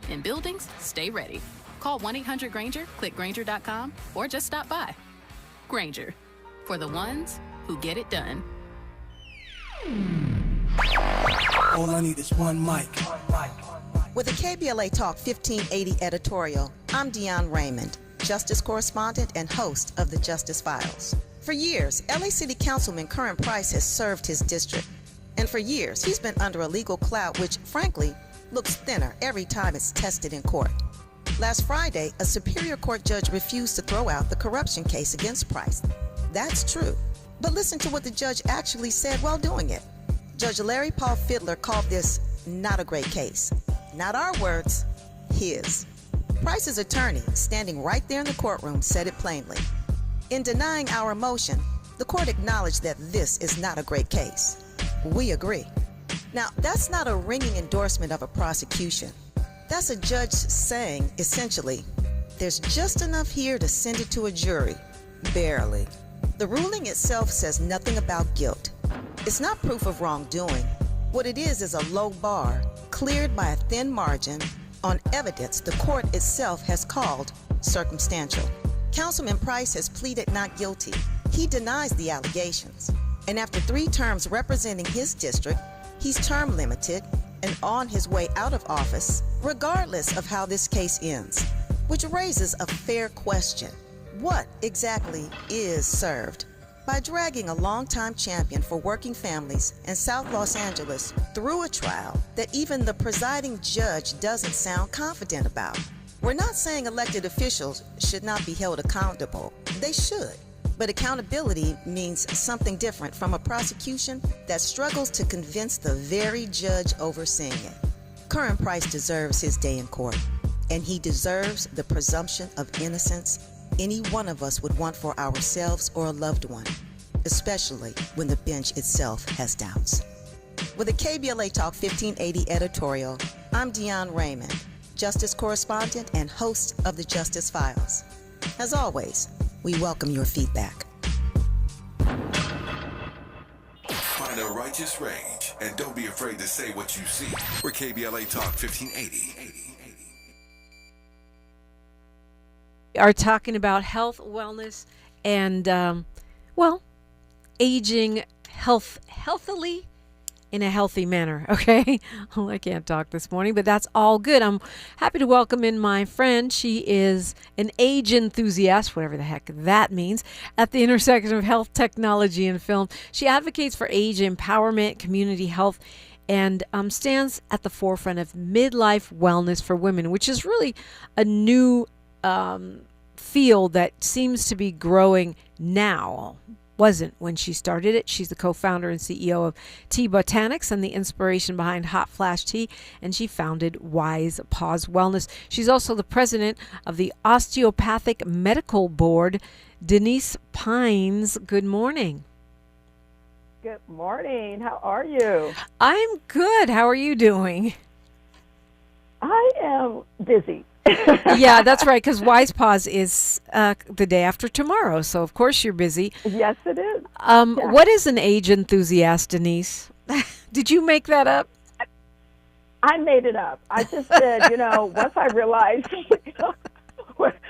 In buildings, stay ready. Call 1-800-GRANGER, click Granger.com, or just stop by. Granger, for the ones who get it done. All I need is one mic. With a KBLA Talk 1580 editorial, I'm Deon Raymond, Justice Correspondent and host of the Justice Files. For years, LA City Councilman Curran Price has served his district. And for years, he's been under a legal cloud which, frankly, looks thinner every time it's tested in court. Last Friday, a Superior Court judge refused to throw out the corruption case against Price. That's true. But listen to what the judge actually said while doing it. Judge Larry Paul Fiddler called this not a great case. Not our words, his. Price's attorney, standing right there in the courtroom, said it plainly. In denying our motion, the court acknowledged that this is not a great case. We agree. Now, that's not a ringing endorsement of a prosecution. That's a judge saying, essentially, there's just enough here to send it to a jury. Barely. The ruling itself says nothing about guilt. It's not proof of wrongdoing. What it is a low bar, cleared by a thin margin, on evidence the court itself has called circumstantial. Councilman Price has pleaded not guilty. He denies the allegations. And after 3 terms representing his district, he's term limited and on his way out of office, regardless of how this case ends. Which raises a fair question. What exactly is served? By dragging a longtime champion for working families in South Los Angeles through a trial that even the presiding judge doesn't sound confident about. We're not saying elected officials should not be held accountable. They should. But accountability means something different from a prosecution that struggles to convince the very judge overseeing it. Curran Price deserves his day in court, and he deserves the presumption of innocence any one of us would want for ourselves or a loved one, especially when the bench itself has doubts. With a KBLA Talk 1580 editorial, I'm Deon Raymond, Justice Correspondent and host of the Justice Files. As always, we welcome your feedback. Find a righteous rage and don't be afraid to say what you see. We're KBLA Talk 1580. Are talking about health, wellness, and, aging healthily in a healthy manner, okay? Well, I can't talk this morning, but that's all good. I'm happy to welcome in my friend. She is an age enthusiast, whatever the heck that means, at the intersection of health, technology, and film. She advocates for age empowerment, community health, and stands at the forefront of midlife wellness for women, which is really a new field that seems to be growing now. Wasn't when she started it. She's the co-founder and CEO of Tea Botanics and the inspiration behind Hot Flash Tea, and she founded WisePause Wellness. She's also the president of the Osteopathic Medical Board. Denise Pines, good morning. Good morning. How are you? I'm good. How are you doing? I am busy. Yeah, that's right, because WisePause is the day after tomorrow, so of course you're busy. Yes, it is. Yeah. What is an age enthusiast, Denise? Did you make that up? I made it up. I just said, once I realized,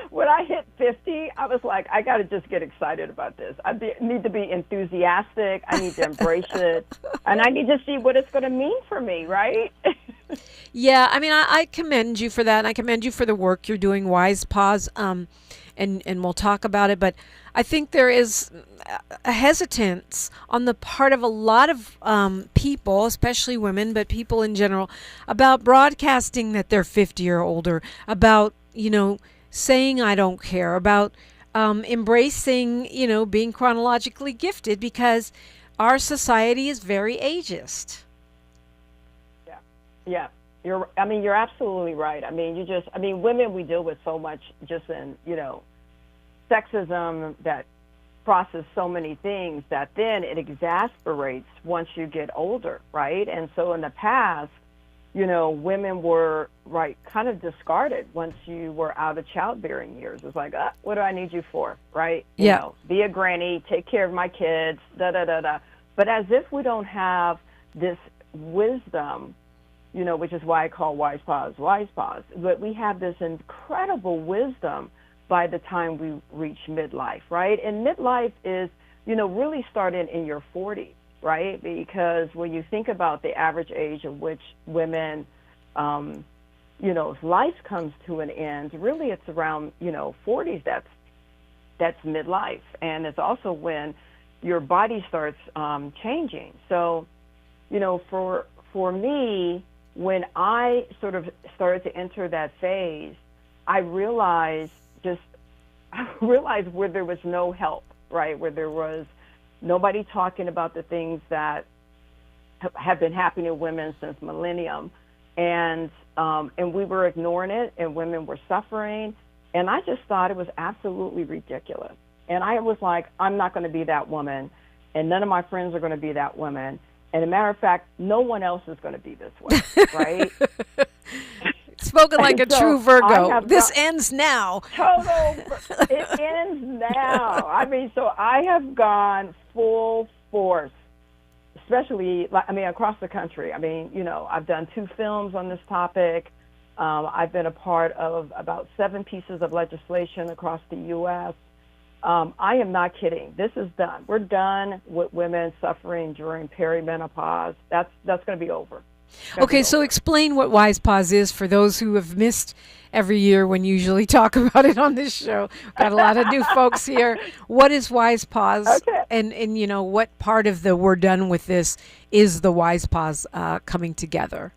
when I hit 50, I was like, I got to just get excited about this. Need to be enthusiastic. I need to embrace it. And I need to see what it's going to mean for me, right? Yeah, I mean, I commend you for that. And I commend you for the work you're doing, WisePause, and we'll talk about it. But I think there is a hesitance on the part of a lot of people, especially women, but people in general, about broadcasting that they're 50 or older, about, saying I don't care, about embracing, being chronologically gifted, because our society is very ageist. Yeah, you're absolutely right. Women, we deal with so much just in, sexism that crosses so many things that then it exasperates once you get older, right? And so in the past, women were, kind of discarded once you were out of childbearing years. It's like, what do I need you for, right? Yeah. Be a granny, take care of my kids, da-da-da-da. But as if we don't have this wisdom, which is why I call WisePause. But we have this incredible wisdom by the time we reach midlife, right? And midlife is, really starting in your 40s, right? Because when you think about the average age of which women, life comes to an end, really it's around, 40s. That's midlife. And it's also when your body starts changing. So, for me, when I sort of started to enter that phase, I realized where there was no help, right? Where there was nobody talking about the things that have been happening to women since millennium. And we were ignoring it, and women were suffering. And I just thought it was absolutely ridiculous. And I was like, I'm not going to be that woman, and none of my friends are going to be that woman. And as a matter of fact, no one else is going to be this way, right? Spoken like a true Virgo. This ends now. It ends now. I mean, so I have gone full force, especially, across the country. I mean, I've done 2 films on this topic. I've been a part of about 7 pieces of legislation across the U.S. I am not kidding. This is done. We're done with women suffering during perimenopause. That's going to be over. Okay, so explain what WisePause is for those who have missed every year when you usually talk about it on this show. Got a lot of new folks here. What is WisePause? Okay. And what part of the we're done with this is the WisePause coming together?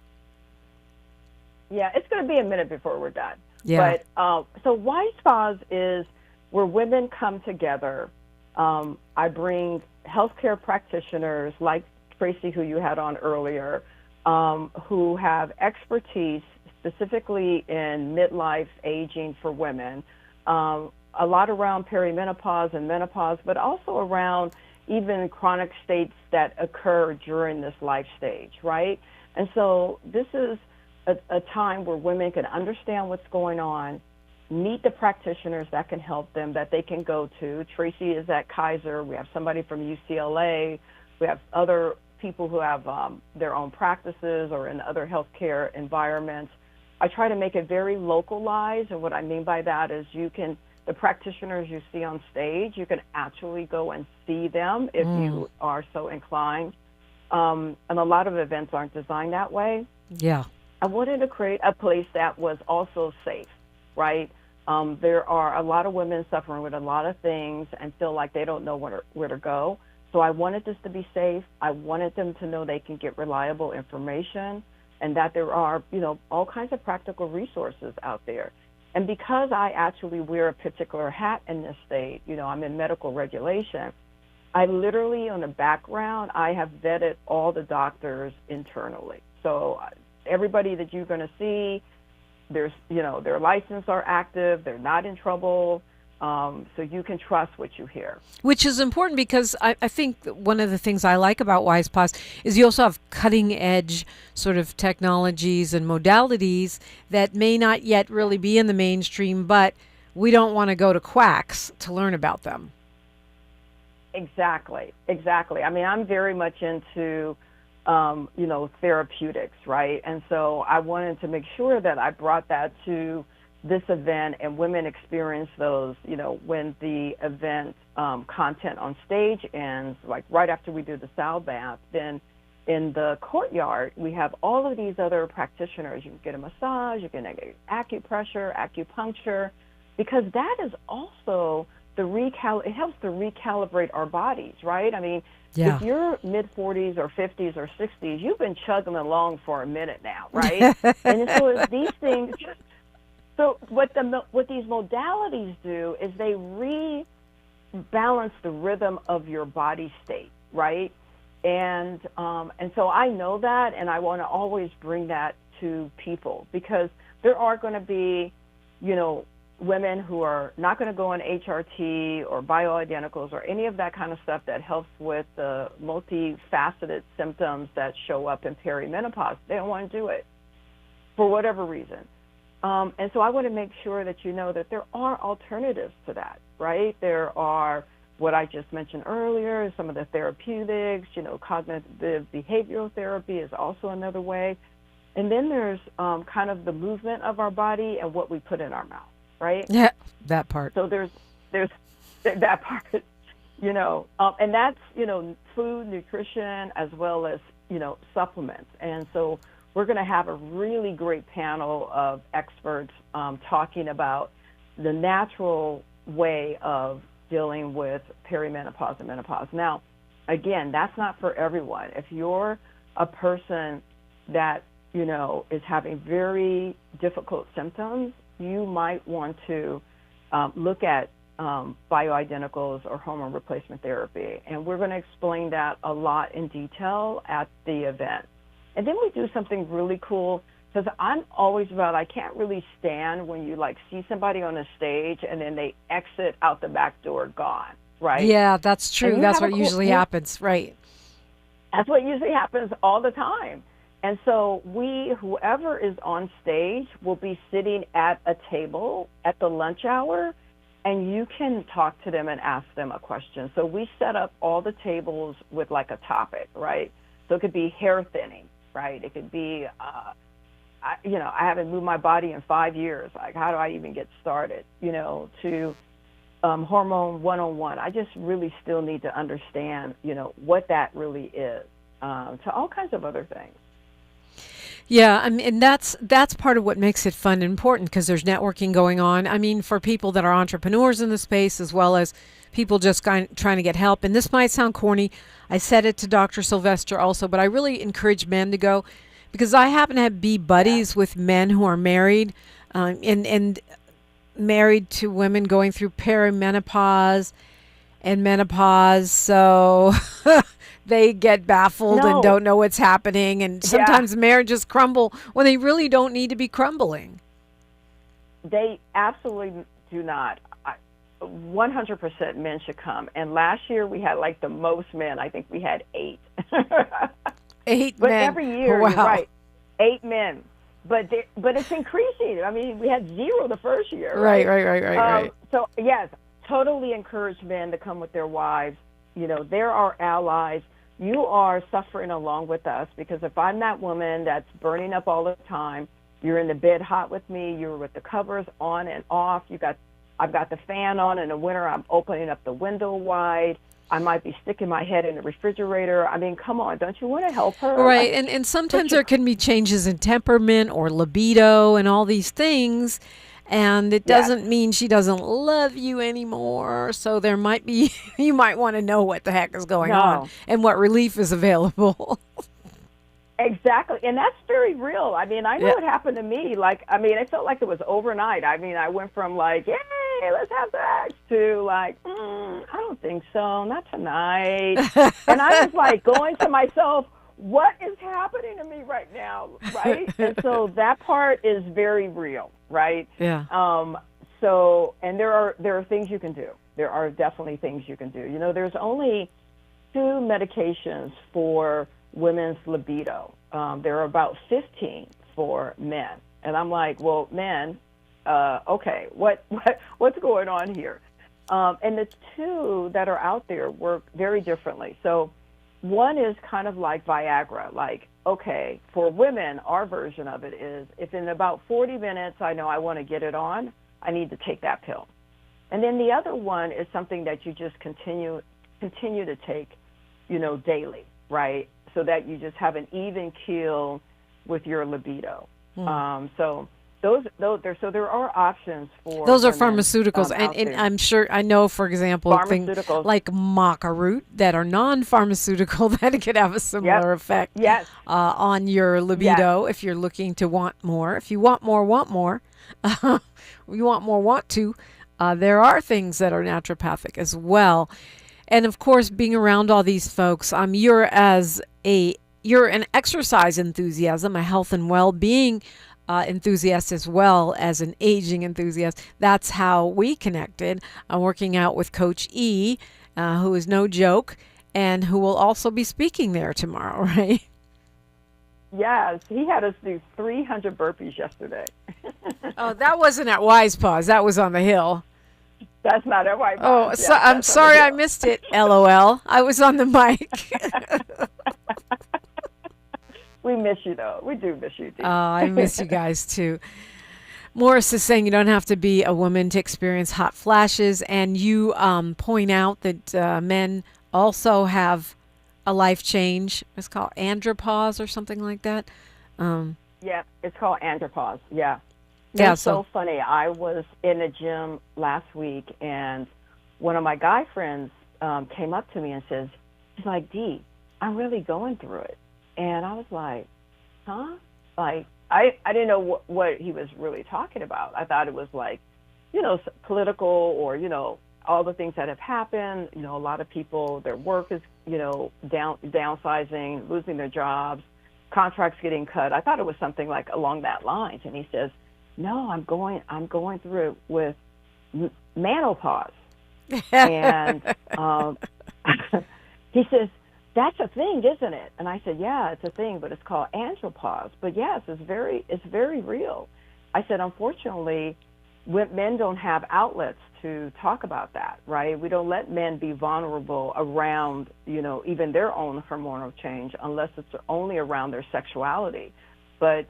Yeah, it's going to be a minute before we're done. Yeah. But so WisePause is where women come together. I bring healthcare practitioners like Tracy, who you had on earlier, who have expertise specifically in midlife aging for women, a lot around perimenopause and menopause, but also around even chronic states that occur during this life stage, right? And so this is a time where women can understand what's going on, meet the practitioners that can help them, that they can go to. Tracy is at Kaiser. We have somebody from UCLA. We have other people who have their own practices or in other healthcare environments. I try to make it very localized, and what I mean by that is the practitioners you see on stage, you can actually go and see them if you are so inclined. And a lot of events aren't designed that way. Yeah. I wanted to create a place that was also safe, right? There are a lot of women suffering with a lot of things and feel like they don't know where to go. So I wanted this to be safe. I wanted them to know they can get reliable information and that there are, all kinds of practical resources out there. And because I actually wear a particular hat in this state, I'm in medical regulation, I literally, on the background, I have vetted all the doctors internally. So everybody that you're going to see, their licenses are active, they're not in trouble, so you can trust what you hear. Which is important because I think one of the things I like about WisePause is you also have cutting edge sort of technologies and modalities that may not yet really be in the mainstream, but we don't want to go to quacks to learn about them. Exactly. I mean, I'm very much into therapeutics, right? And so I wanted to make sure that I brought that to this event and women experience those, when the event content on stage ends, like right after we do the sound bath, then in the courtyard, we have all of these other practitioners. You can get a massage, you can get acupressure, acupuncture, because that is also it helps to recalibrate our bodies, right? I mean, if you're mid-40s or 50s or 60s, you've been chugging along for a minute now, right? And so it's these things. So what these modalities do is they rebalance the rhythm of your body state, right? And so I know that, and I want to always bring that to people because there are going to be, women who are not going to go on HRT or bioidenticals or any of that kind of stuff that helps with the multifaceted symptoms that show up in perimenopause. They don't want to do it for whatever reason. And so I want to make sure that you know that there are alternatives to that, right? There are what I just mentioned earlier, some of the therapeutics, cognitive behavioral therapy is also another way. And then there's kind of the movement of our body and what we put in our mouth, right? Yeah, that part. So there's that part, and that's, food, nutrition, as well as, supplements. And so we're going to have a really great panel of experts talking about the natural way of dealing with perimenopause and menopause. Now, again, that's not for everyone. If you're a person that, is having very difficult symptoms, you might want to look at bioidenticals or hormone replacement therapy. And we're going to explain that a lot in detail at the event. And then we do something really cool, because I'm always about, I can't really stand when you see somebody on a stage and then they exit out the back door gone, right? Yeah, that's true. That's what usually happens, right? That's what usually happens all the time. And so whoever is on stage will be sitting at a table at the lunch hour, and you can talk to them and ask them a question. So we set up all the tables with a topic, right? So it could be hair thinning, right? It could be, I haven't moved my body in 5 years. How do I even get started? To hormone 101. I just really still need to understand, what that really is, to all kinds of other things. Yeah, and that's part of what makes it fun and important, because there's networking going on. I mean, for people that are entrepreneurs in the space, as well as people just trying to get help. And this might sound corny. I said it to Dr. Sylvester also, but I really encourage men to go, because I happen to be buddies with men who are married, and married to women going through perimenopause and menopause. So they get baffled and don't know what's happening. And sometimes marriages crumble when they really don't need to be crumbling. They absolutely do not. 100% men should come. And last year we had the most men. I think we had 8. 8 but men. Every year, wow. You're right, 8 men. But it's increasing. I mean, we had 0 the first year. Right. So, yes, totally encourage men to come with their wives. They're our allies. You are suffering along with us, because if I'm that woman that's burning up all the time, you're in the bed hot with me, you're with the covers on and off, I've got the fan on. In the winter, I'm opening up the window wide. I might be sticking my head in the refrigerator. I mean, come on, don't you want to help her? Right, and sometimes there can be changes in temperament or libido and all these things, and it doesn't mean she doesn't love you anymore. So there might be, you might want to know what the heck is going on and what relief is available. Exactly, and that's very real. I mean, I know it happened to me. I felt like it was overnight. I mean, I went from yay, let's have sex, to I don't think so, not tonight. And I was going to myself, what is happening to me right now, right? And so that part is very real, right? Yeah. So, and there are things you can do. There are definitely things you can do. There's only 2 medications for women's libido. There are about 15 for men. And I'm like, well, men, okay, what's going on here? And the 2 that are out there work very differently. So one is kind of like Viagra. Okay, for women, our version of it is, if in about 40 minutes I know I want to get it on, I need to take that pill. And then the other one is something that you just continue to take, daily, right? So that you just have an even keel with your libido. So there are options for those are women, pharmaceuticals, and I'm sure I know, for example, things like maca root that are non-pharmaceutical that could have a similar effect on your libido if you're looking to want more. If you want more, you want more, want to. There are things that are naturopathic as well. And of course, being around all these folks, you're an exercise enthusiast, a health and well-being enthusiast, as well as an aging enthusiast. That's how we connected. I'm working out with Coach E, who is no joke, and who will also be speaking there tomorrow, right? Yes, he had us do 300 burpees yesterday. Oh, that wasn't at WisePause. That was on the hill. That's not at WisePause. Oh, so, I'm sorry I missed it. LOL. I was on the mic. We miss you, though. We do miss you, Dee. I miss you guys, too. Morris is saying you don't have to be a woman to experience hot flashes, and you point out that men also have a life change. It's called andropause or something like that. Yeah, it's called andropause. Yeah. Yeah, It's so funny. I was in a gym last week, and one of my guy friends came up to me and says, he's like, Dee, I'm really going through it. And I was like, huh? Like, I didn't know what he was really talking about. I thought it was like, political or, all the things that have happened. A lot of people, their work is, downsizing, losing their jobs, contracts getting cut. I thought it was something like along that lines. And he says, no, I'm going through it with menopause. And he says, that's a thing, isn't it? And I said, yeah, it's a thing, but it's called andropause. But yes, it's very real. I said, unfortunately, men don't have outlets to talk about that, right? We don't let men be vulnerable around, even their own hormonal change unless it's only around their sexuality. But,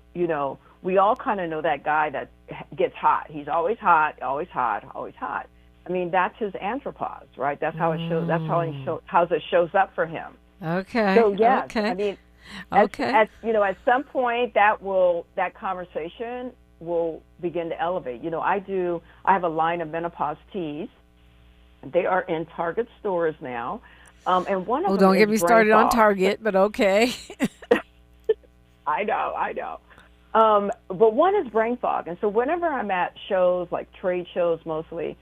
we all kind of know that guy that gets hot. He's always hot, always hot, always hot. I mean, that's his andropause, right? That's how it shows. That's how it shows up for him. Okay. So yes, okay. I mean, okay. at some point that conversation will begin to elevate. I have a line of menopause teas. They are in Target stores now, and one of them. Don't get me started on fog. Target, but okay. I know. But one is brain fog, and so whenever I'm at shows, like trade shows mostly,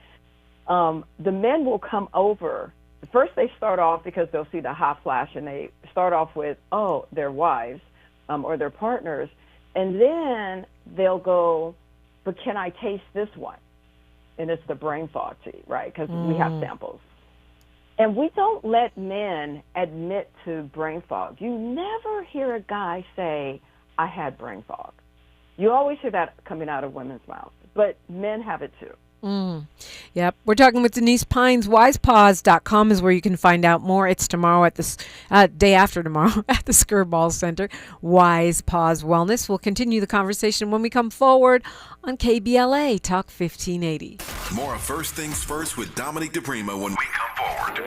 the men will come over. First, they start off because they'll see the hot flash, and they start off with, their wives or their partners, and then they'll go, but can I taste this one? And it's the brain fog tea, right? Because we have samples. And we don't let men admit to brain fog. You never hear a guy say, I had brain fog. You always hear that coming out of women's mouths, but men have it too. Yep. We're talking with Denise Pines. WisePause.com is where you can find out more. It's tomorrow at the day after tomorrow at the Skirball Center. WisePause Wellness. We'll continue the conversation when we come forward on KBLA Talk 1580. More of First Things First with Dominique DePrima when we come forward.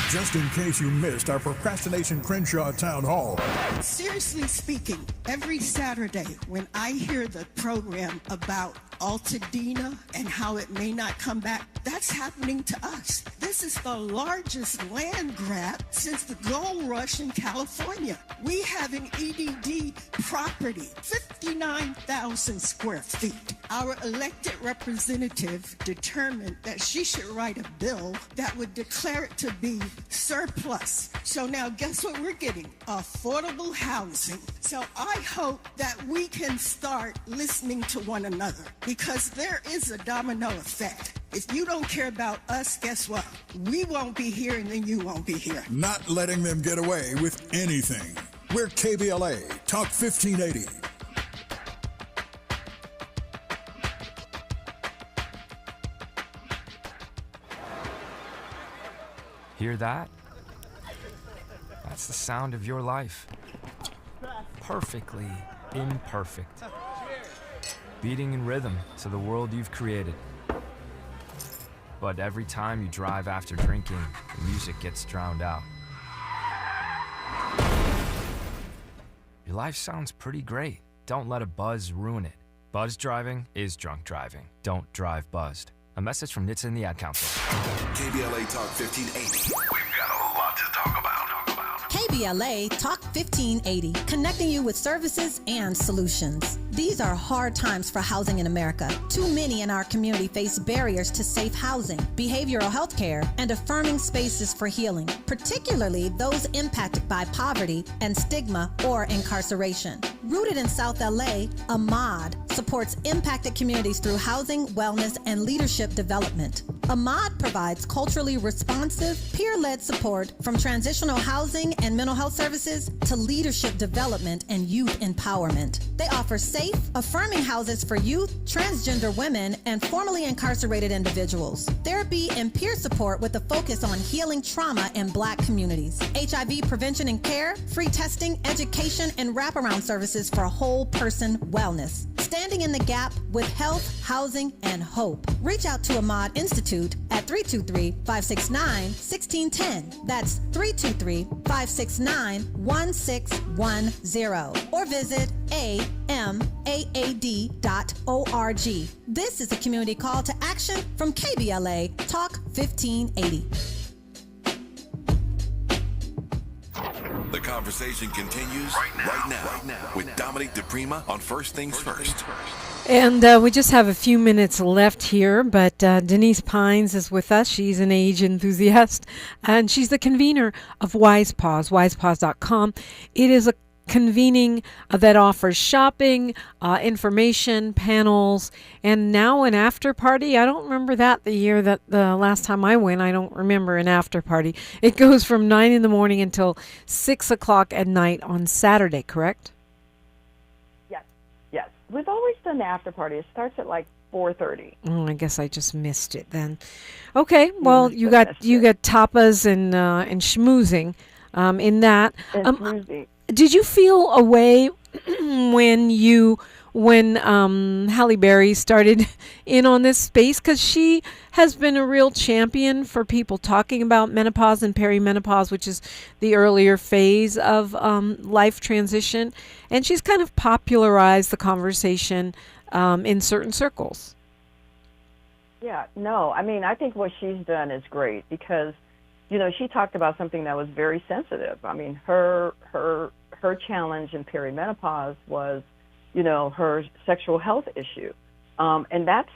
Just in case you missed our Procrastination Crenshaw Town Hall. Seriously speaking, every Saturday when I hear the program about Altadena and how it may not come back, that's happening to us. This is the largest land grab since the gold rush in California. We have an EDD property, 59,000 square feet. Our elected representative determined that she should write a bill that would declare it to be surplus. So now guess what we're getting? Affordable housing. So I hope that we can start listening to one another, because there is a domino effect. If you don't care about us, guess what? We won't be here, and then you won't be here. Not letting them get away with anything. We're KBLA Talk 1580. Hear that? That's the sound of your life. Perfectly imperfect. Beating in rhythm to the world you've created. But every time you drive after drinking, the music gets drowned out. Your life sounds pretty great. Don't let a buzz ruin it. Buzz driving is drunk driving. Don't drive buzzed. A message from NHTSA and the Ad Council. KBLA Talk 1580. We've got a lot to talk about. KBLA Talk 1580, connecting you with services and solutions. These are hard times for housing in America. Too many in our community face barriers to safe housing, behavioral health care, and affirming spaces for healing, particularly those impacted by poverty and stigma or incarceration. Rooted in South LA, Ahmad supports impacted communities through housing, wellness, and leadership development. Ahmad provides culturally responsive, peer-led support from transitional housing and mental health services to leadership development and youth empowerment. They offer safe, affirming houses for youth, transgender women, and formerly incarcerated individuals. Therapy and peer support with a focus on healing trauma in Black communities. HIV prevention and care, free testing, education, and wraparound services for whole person wellness. Standing in the gap with health, housing, and hope. Reach out to Ahmad Institute at 323-569-1610. That's 323-569-1610. Or visit amaad.org. This is a community call to action from KBLA Talk 1580. The conversation continues right now with Dominique DePrima on First Things First. And we just have a few minutes left here, but Denise Pines is with us. She's an age enthusiast, and she's the convener of WisePause, wisepause.com. It is a convening that offers shopping, information, panels, and now an after party. I don't remember that the year that the last time I went. I don't remember an after party. It goes from 9 in the morning until 6 o'clock at night on Saturday, correct? Yes. We've always done the after party. It starts at like 4:30. Oh, I guess I just missed it then. Okay, well, you got tapas and schmoozing in that. Did you feel a way when Halle Berry started in on this space? Because she has been a real champion for people talking about menopause and perimenopause, which is the earlier phase of life transition. And she's kind of popularized the conversation in certain circles. Yeah, no, I mean, I think what she's done is great because, you know, she talked about something that was very sensitive. I mean, her challenge in perimenopause was, you know, her sexual health issue. And that's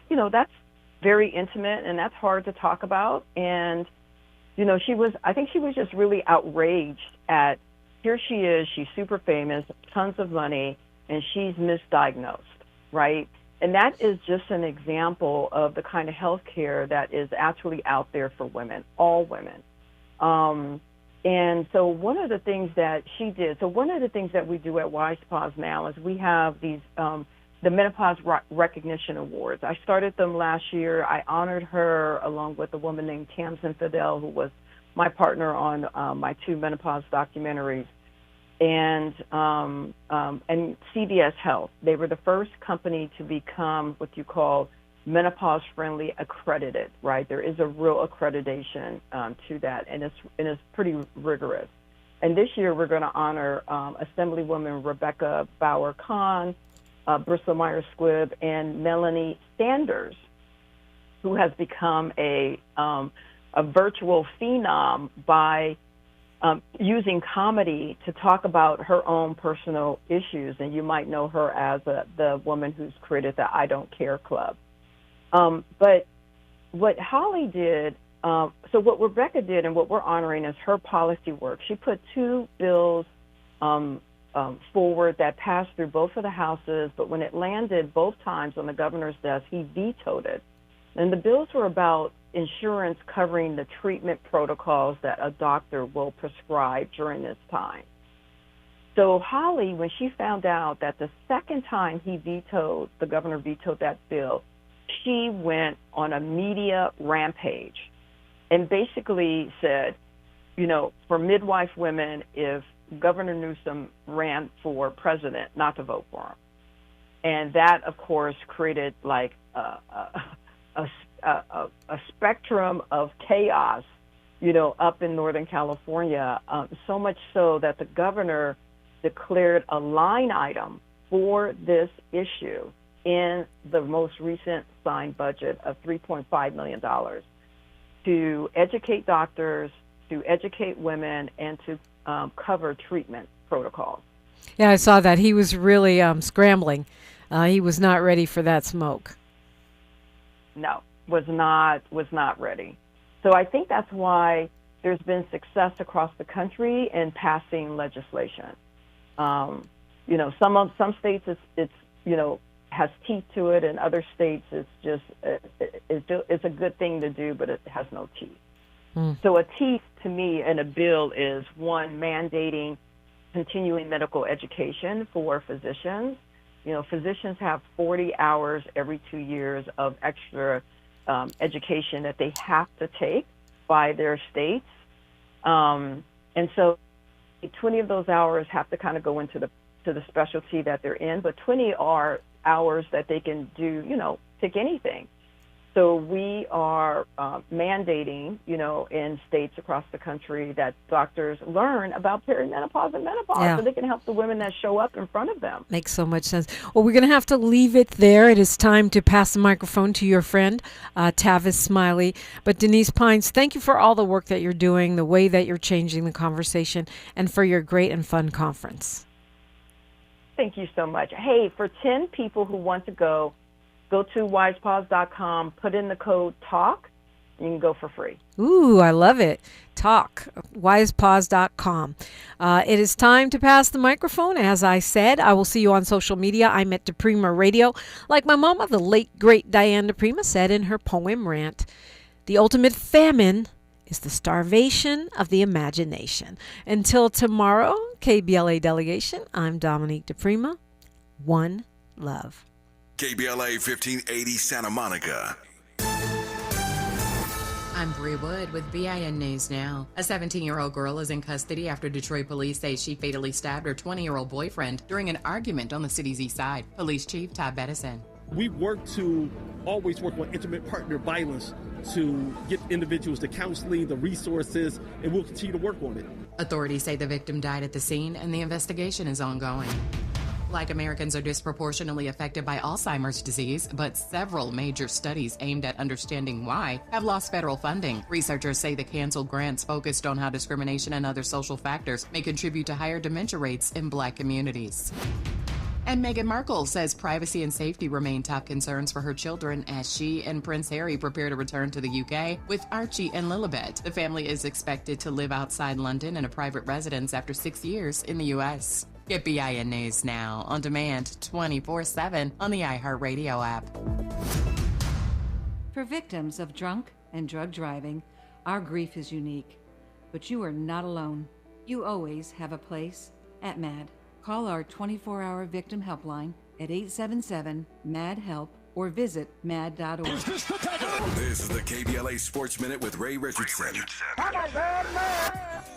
very intimate and that's hard to talk about. And, you know, I think she was just really outraged at, here she is, she's super famous, tons of money, and she's misdiagnosed, right? And that is just an example of the kind of health care that is actually out there for women, all women. And so one of the things that she did, one of the things that we do at WisePause now is we have these, the Menopause Recognition Awards. I started them last year. I honored her along with a woman named Tamsin Fidel, who was my partner on my 2 menopause documentaries, and CVS Health. They were the first company to become what you call menopause-friendly accredited, right? There is a real accreditation to that, and it's pretty rigorous. And this year we're going to honor Assemblywoman Rebecca Bauer-Kahn, Bristol Myers Squibb, and Melanie Sanders, who has become a virtual phenom by using comedy to talk about her own personal issues. And you might know her as the woman who's created the I Don't Care Club. But what Holly did, so what Rebecca did and what we're honoring is her policy work. She put 2 bills forward that passed through both of the houses, but when it landed both times on the governor's desk, he vetoed it. And the bills were about insurance covering the treatment protocols that a doctor will prescribe during this time. So Holly, when she found out that the second time the governor vetoed that bill, she went on a media rampage and basically said, you know, for midwife women, if Governor Newsom ran for president, not to vote for him. And that, of course, created like a spectrum of chaos, you know, up in Northern California, so much so that the governor declared a line item for this issue in the most recent signed budget of $3.5 million to educate doctors, to educate women, and to cover treatment protocols. Yeah, I saw that. He was really scrambling. He was not ready for that smoke. No, was not ready. So I think that's why there's been success across the country in passing legislation. You know, some states it's has teeth to it. In other states, it's a good thing to do, but it has no teeth. So a teeth to me in a bill is one, mandating continuing medical education for physicians. Physicians have 40 hours every 2 years of extra education that they have to take by their states. And so 20 of those hours have to kind of go into the specialty that they're in, but 20 are hours that they can do, pick anything. So we are mandating, in states across the country that doctors learn about perimenopause and menopause so they can help the women that show up in front of them. Makes so much sense. Well, we're going to have to leave it there. It is time to pass the microphone to your friend, Tavis Smiley. But Denise Pines, thank you for all the work that you're doing, the way that you're changing the conversation, and for your great and fun conference. Thank you so much. Hey, for 10 people who want to go to WisePause.com, put in the code TALK, you can go for free. Ooh, I love it. TALK, WisePause.com. It is time to pass the microphone. As I said, I will see you on social media. I'm at DePrima Radio. Like my mama, the late, great Diane DePrima said in her poem Rant, the ultimate famine is the starvation of the imagination. Until tomorrow, KBLA delegation, I'm Dominique DePrima. One love. KBLA 1580 Santa Monica. I'm Bree Wood with BIN News Now. A 17-year-old girl is in custody after Detroit police say she fatally stabbed her 20-year-old boyfriend during an argument on the city's east side. Police Chief Todd Bettison. We always work on intimate partner violence to get individuals the counseling, the resources, and we'll continue to work on it. Authorities say the victim died at the scene and the investigation is ongoing. Black Americans are disproportionately affected by Alzheimer's disease, but several major studies aimed at understanding why have lost federal funding. Researchers say the canceled grants focused on how discrimination and other social factors may contribute to higher dementia rates in Black communities. And Meghan Markle says privacy and safety remain top concerns for her children as she and Prince Harry prepare to return to the UK with Archie and Lilibet. The family is expected to live outside London in a private residence after 6 years in the US. Get BIN News Now on demand 24/7 on the iHeartRadio app. For victims of drunk and drug driving, our grief is unique. But you are not alone. You always have a place at MAD. Call our 24-hour victim helpline at 877-MAD-HELP or visit mad.org. This is the KBLA Sports Minute with Ray Richardson.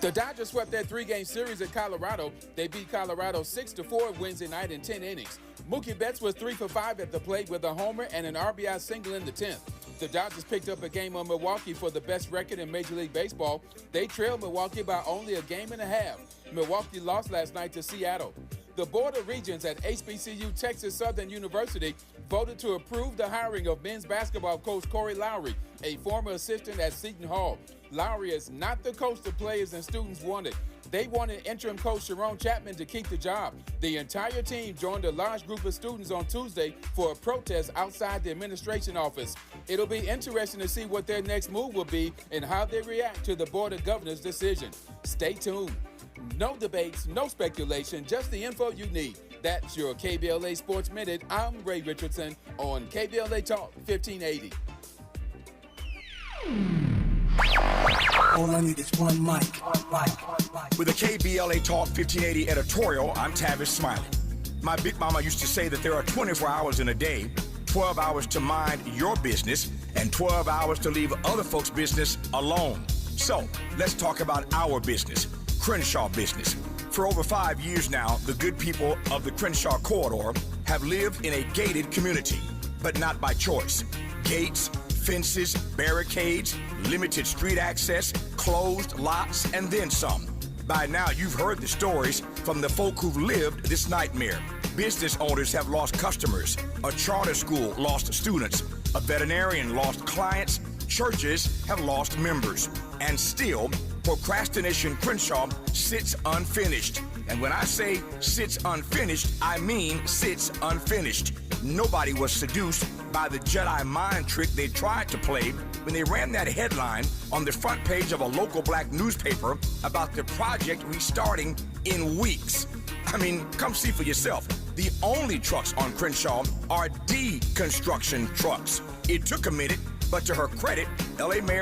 The Dodgers swept their 3-game series at Colorado. They beat Colorado 6-4 Wednesday night in 10 innings. Mookie Betts was 3 for 5 at the plate with a homer and an RBI single in the 10th. The Dodgers picked up a game on Milwaukee for the best record in Major League Baseball. They trailed Milwaukee by only a game and a half. Milwaukee lost last night to Seattle. The Board of Regents at HBCU Texas Southern University voted to approve the hiring of men's basketball coach Corey Lowry, a former assistant at Seton Hall. Lowry is not the coach the players and students wanted. They wanted interim coach Sharon Chapman to keep the job. The entire team joined a large group of students on Tuesday for a protest outside the administration office. It'll be interesting to see what their next move will be and how they react to the Board of Governors' decision. Stay tuned. No debates, no speculation, just the info you need. That's your KBLA Sports Minute. I'm Ray Richardson on KBLA Talk 1580. All I need is one mic. With a KBLA Talk 1580 editorial, I'm Tavis Smiley. My big mama used to say that there are 24 hours in a day, 12 hours to mind your business, and 12 hours to leave other folks' business alone. So, let's talk about our business, Crenshaw Business. For over 5 years now, the good people of the Crenshaw Corridor have lived in a gated community, but not by choice. Gates, fences, barricades, limited street access, closed lots, and then some. By now, you've heard the stories from the folk who've lived this nightmare. Business owners have lost customers. A charter school lost students. A veterinarian lost clients. Churches have lost members. And still, Procrastination Crenshaw sits unfinished. And when I say sits unfinished, I mean sits unfinished. Nobody was seduced by the Jedi mind trick they tried to play when they ran that headline on the front page of a local black newspaper about the project restarting in weeks. I mean, come see for yourself. The only trucks on Crenshaw are deconstruction trucks. It took a minute, but to her credit, LA Mayor